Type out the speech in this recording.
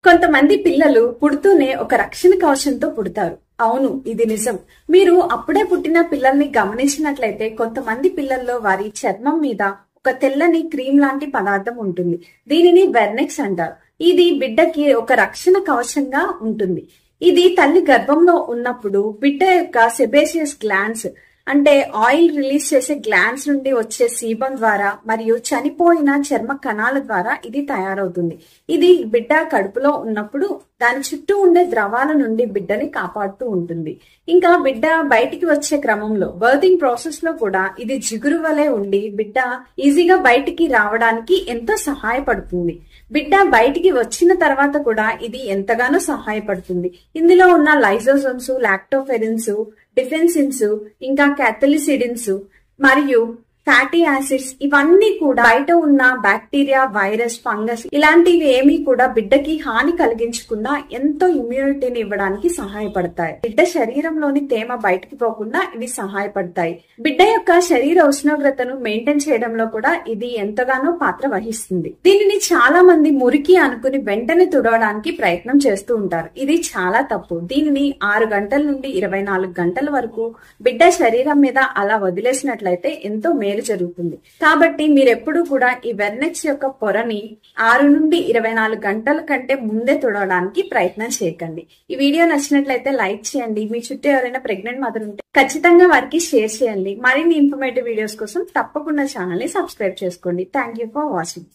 కొంతమంది పిల్లలు పుడుతూనే ఒక రక్షణ కవచంతో పుడతారు. అవును, ఇది నిజం. మీరు అప్పుడే పుట్టిన పిల్లల్ని గమనించినట్లయితే కొంతమంది పిల్లల్లో వారి చర్మం మీద ఒక తెల్లని క్రీమ్ లాంటి పదార్థం ఉంటుంది. దీనిని వెర్నెక్స్ అంటారు. ఇది బిడ్డకి ఒక రక్షణ కవచంగా ఉంటుంది. ఇది తల్లి గర్భంలో ఉన్నప్పుడు బిడ్డ యొక్క సెబేసియస్ గ్లాండ్స్ అంటే ఆయిల్ రిలీజ్ చేసే గ్లాండ్స్ నుండి వచ్చే సీబం ద్వారా మరియు చనిపోయిన చర్మ కణాల ద్వారా ఇది తయారవుతుంది. ఇది బిడ్డ కడుపులో ఉన్నప్పుడు దాని చుట్టూ ఉండే ద్రవాల నుండి బిడ్డని కాపాడుతూ ఉంటుంది. ఇంకా బిడ్డ బయటికి వచ్చే క్రమంలో బర్తింగ్ ప్రాసెస్ లో కూడా ఇది జిగురు వలె ఉండి బిడ్డ ఈజీగా బయటికి రావడానికి ఎంతో సహాయపడుతుంది. బిడ్డ బయటికి వచ్చిన తర్వాత కూడా ఇది ఎంతగానో సహాయపడుతుంది. ఇందులో ఉన్న లైజోజోమ్స్, లాక్టోఫెరిన్స్, డిఫెన్సిన్స్, ఇంకా క్యాథలిసిడిన్స్ మరియు ఫ్యాటీ యాసిడ్స్ ఇవన్నీ కూడా బయట ఉన్న బ్యాక్టీరియా, వైరస్, ఫంగస్ ఇలాంటివి ఏమీ కూడా బిడ్డకి హాని కలిగించకుండా ఎంతో ఇమ్యూనిటీని ఇవ్వడానికి సహాయపడతాయి. బిడ్డ శరీరంలోని తేమ బయటికి పోకుండా ఇవి సహాయపడతాయి. బిడ్డ యొక్క శరీర ఉష్ణోగ్రతను మెయింటైన్ చేయడంలో కూడా ఇది ఎంతగానో పాత్ర వహిస్తుంది. దీనిని చాలా మంది మురికి అనుకుని వెంటనే తుడవడానికి ప్రయత్నం చేస్తూ ఉంటారు. ఇది చాలా తప్పు. దీనిని 6 గంటల నుండి 24 గంటల వరకు బిడ్డ శరీరం మీద అలా వదిలేసినట్లయితే ఎంతో మేలు జరుగుతుంది. కాబట్టి మీరెప్పుడు కూడా ఈ వెర్నెక్స్ యొక్క పొరని 6 నుండి 24 గంటల కంటే ముందే తుడవడానికి ప్రయత్నం చేయకండి. ఈ వీడియో నచ్చినట్లయితే లైక్ చేయండి. మీ చుట్టూ ఎవరైనా ప్రెగ్నెంట్ మదర్ ఉంటే ఖచ్చితంగా వారికి షేర్ చేయండి. మరిన్ని ఇన్ఫర్మేటివ్ వీడియోస్ కోసం తప్పకుండా ఛానల్ ని సబ్స్క్రైబ్ చేసుకోండి. Thank you for watching.